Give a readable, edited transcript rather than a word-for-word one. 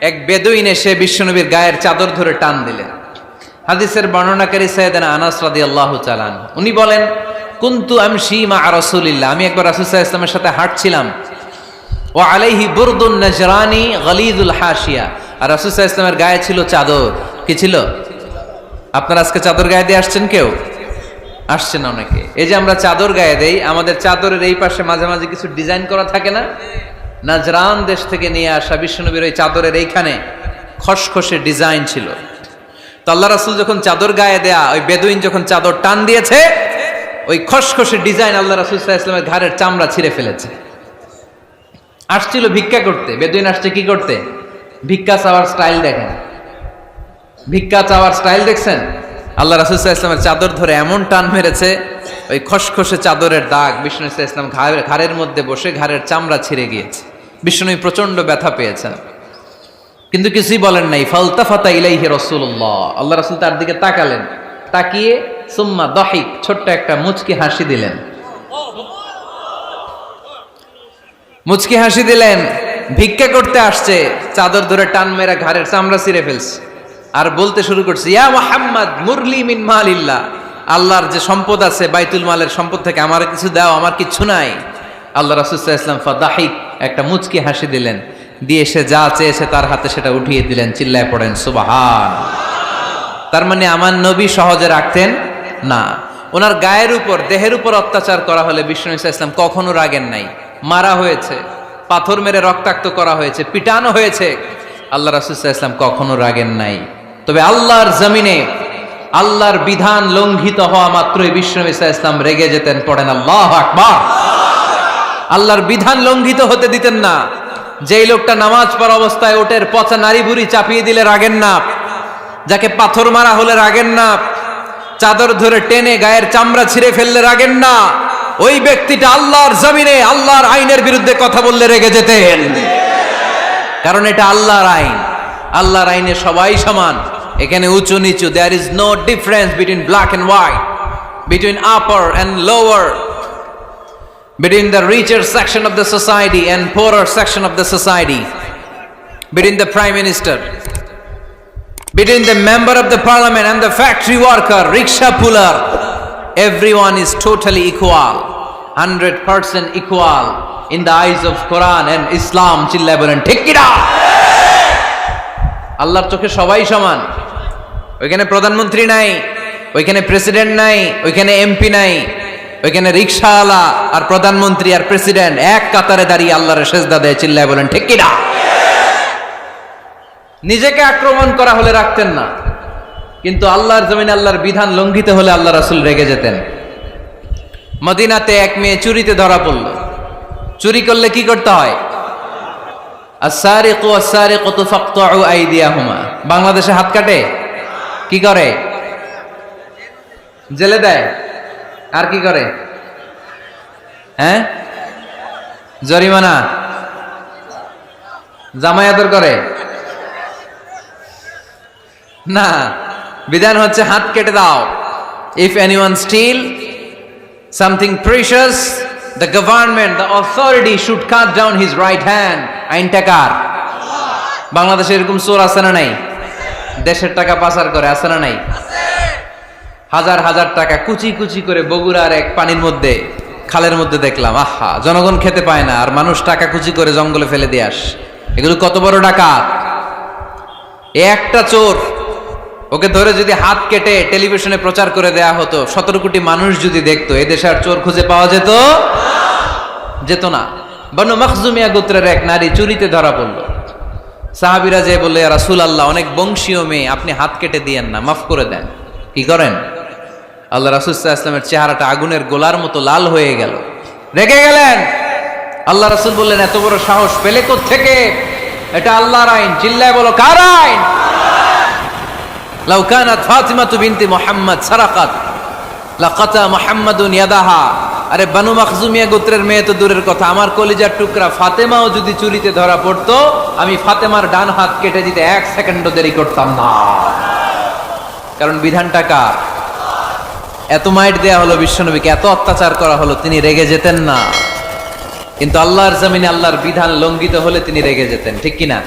এক বেদুইন এসে বিশ্বনবীর গায়ের চাদর ধরে টান দিলেন। হাদিসের বর্ণনাকারী সাইয়েদনা আনাস রাদিয়াল্লাহু তাআলা উনি বলেন, কুনতু আমশি মা রাসূলিল্লাহ, আমি একবার রাসূল সাল্লাল্লাহু আলাইহি ওয়াসাল্লামের সাথে হাঁটছিলাম, ওয়া আলাইহি বুরদুন নাজরানি গলিযুল হাশিয়া, আর রাসূল সাল্লাল্লাহু আলাইহি ওয়াসাল্লামের গায়ে ছিল চাদর। কি ছিল? আপনারা আজকে চাদর গায়ে দিয়ে আসছেন? কেউ আসছেন? অনেকে। এই যে আমরা চাদর গায়ে দেই, আমাদের চাদরের এই পাশে মাঝে মাঝে কিছু ডিজাইন করা থাকে না? নাজরান দেশ থেকে নিয়ে আসা বিশ্বনবীর ওই চাদরের এইখানে খসখসে ডিজাইন ছিল। তো আল্লাহ রাসূল যখন চাদর গায়ে দেয়া, ওই বেদুইন যখন চাদর টান দিয়েছে, ওই খসখসে ডিজাইন আল্লাহ রাসূল সাল্লাল্লাহু আলাইহি ওয়াসাল্লামের ঘাড়ের চামড়া ছিঁড়ে ফেলেছে। আসছিল ভিক্ষা করতে। বেদুইন আসছে কি করতে? ভিক্ষা চাওয়ার স্টাইল দেখেন, ভিক্ষা চাওয়ার স্টাইল দেখছেন? আল্লাহ রাসূল সাল্লাল্লাহু আলাইহি ওয়াসাল্লামের চাদর ধরে এমন টান মেরেছে, ওই খসখসে চাদরের দাগ বিষ্ণু সাল্লাল্লাহু আলাইহি ওয়াসাল্লাম ঘাড়ের মধ্যে বসে ঘাড়ের চামড়া ছিঁড়ে গিয়েছে। বিষ্ণু প্রচন্ড ব্যথা পেয়েছেন, কিন্তু কিছুই বলেন নাই। ফালতাফাতা ইলাইহি রাসূলুল্লাহ, আল্লাহ রাসূল তার দিকে তাকালেন, তাকিয়ে সুম্মা দাহিক, ছোট্ট একটা মুচকি হাসি দিলেন। মুচকি হাসি দিলেন। ভিক্ষা করতে আসছে, চাদর ধরে টান মেরা ঘাড়ের চামড়া ছিঁড়ে ফেলছে, আর বলতে শুরু করছে, ইয়া মুহাম্মদ মুরলি মিন মালিল্লাহ, আল্লাহর যে সম্পদ আছে বাইতুল মালের সম্পদ থেকে আমার কিছু দাও, আমার কিচ্ছু নাই। আল্লাহ রাসূল সাল্লাল্লাহু আলাইহি ওয়াসাল্লাম ফাদাহিক, একটা মুচকি হাসি দিলেন, দিয়ে সে যা চেয়েছে তার হাতে সেটা উঠিয়ে দিলেন। চিল্লায় পড়েন সুবহান। তার মানে আমার নবী সহজে রাখতেন না। ওনার গায়ের উপর, দেহের উপর অত্যাচার করা হলে বিষ্ণু সাল্লাল্লাহু আলাইহি ওয়াসাল্লাম কখনো রাগেন নাই। মারা হয়েছে, পাথর মেরে রক্তাক্ত করা হয়েছে, পিটানো হয়েছে, আল্লাহ রাসূল সাল্লাল্লাহু আলাইহি ওয়াসাল্লাম কখনো রাগেন নাই। তবে আল্লাহর জমিনে আল্লাহর বিধান লঙ্ঘিত হওয়া মাত্রই বিষ্ণু সাল্লাল্লাহু আলাইহি ওয়াসাল্লাম রেগে যেতেন। পড়েন আল্লাহু আকবার। আল্লাহর বিধান লঙ্ঘিত হতে দিতেন না। যেই লোকটা নামাজ পড়া অবস্থায় ওটের পচা নারী বুড়ি চাপিয়ে দিলে রাগেন না, যাকে পাথর মারা হলে রাগেন না, চাদর ধরে টেনে গায়ের চামড়া ছিঁড়ে ফেললে রাগেন না, ওই ব্যক্তিটা আল্লাহর জমিনে আল্লাহর আইনের বিরুদ্ধে কথা বললে রেগে যেতেন। কারণ এটা আল্লাহর আইন। আল্লাহর আইনে সবাই সমান, এখানে উঁচু নিচু, there is no difference between black and white, between upper and lower, between the richer section of the society and poorer section of the society, between the prime minister, between the member of the parliament and the factory worker, rickshaw puller, everyone is totally equal, 100% equal in the eyes of Quran and Islam. চিল্লায় বলেন ঠিক কি না? আল্লাহর চোখে সবাই সমান। ওইখানে প্রধানমন্ত্রী নাই, ওইখানে প্রেসিডেন্ট নাই, ওইখানে এমপি নাই, ওইখানে রিকশাওয়ালা আর প্রধানমন্ত্রী আর প্রেসিডেন্ট এক কাতারে দাঁড়িয়ে আল্লাহর সেজদা দেয়। চিল্লায় বলেন ঠিক কি না? নিজেকে আক্রমণ করা হলে রাখতেন না, কিন্তু আল্লাহর জমিনে আল্লাহর বিধান লঙ্ঘিত হলে আল্লাহ রাসূল রেগে যেতেন। মদিনাতে এক মেয়ে চুরিতে ধরা পড়ল। চুরি করলে কি করতে হয়? আস-সারিকু ওয়াস-সারিকাতু ফাকতাউ আইদিয়াহুমা। বাংলাদেশে হাত কাটে? কি করে? জেলে দেয়। আর কি করে? হ্যাঁ, জরিমানা, জামাই আদর করে না। বিধান হচ্ছে হাত কেটে দাও। If anyone steal something precious, the government, the authority should cut down his right hand. আইনটা কার? বাংলাদেশে এরকম চোর আছে না নাই? দেশের টাকা পাচার করে, আছে না নাই? হাজার হাজার টাকা কুচি কুচি করে বগুড়ার এক পানির মধ্যে, খালের মধ্যে দেখলাম। আহা, জনগণ খেতে পায় না, আর মানুষ টাকা কুচি করে জঙ্গলে ফেলে দিয়ে আস। এগুলো কত বড় ডাকাত! একটা চোর, ওকে ধরে যদি হাত কেটে টেলিভিশনে প্রচার করে দেয়া হতো, 17 কোটি মানুষ যদি দেখতো, এদেশে আর চোর খুঁজে পাওয়া যেত না। বনু মখজুমিয়া গোত্রের এক নারী চুরিতে ধরা পড়ল। সাহাবীরা যে বললে, ইয়া রাসূলুল্লাহ, অনেক বংশীয় মেয়ে, আপনি হাত কেটে দিয়েন না, মাফ করে দেন। কি করেন? আল্লাহ রাসূল সাল্লাল্লাহু আলাইহি ওয়াসাল্লামের চেহারাটা আগুনের গোলার মতো লাল হয়ে গেল, রেগে গেলেন। আল্লাহ রাসূল বললেন, এত বড় সাহস পেলে কোত্থেকে? এটা আল্লাহর আইন। চিল্লায় বলো, কার আইন? লাউ কানাত ফাতিমাতু বিনতি মুহাম্মদ সারাকাত লাকাতা মুহাম্মাদুন ইয়াদাহা। আরে বনু মখজুমিয়া গোত্রের মেয়ে তো দূরের কথা, আমার কলিজার টুকরা ফাতেমাও যদি চুরিতে ধরা পড়তো, আমি ফাতেমার ডান হাত কেটে দিতে 1 সেকেন্ডও দেরি করতাম না। কারণ বিধানটা কার? এত মাইট দেয়া হলো বিশ্বনবীকে, এত অত্যাচার করা হলো, তিনি রেগে যেতেন না। কিন্তু আল্লাহর জমিনে আল্লাহর বিধান লঙ্ঘিত হলে তিনি রেগে যেতেন। ঠিক কিনা?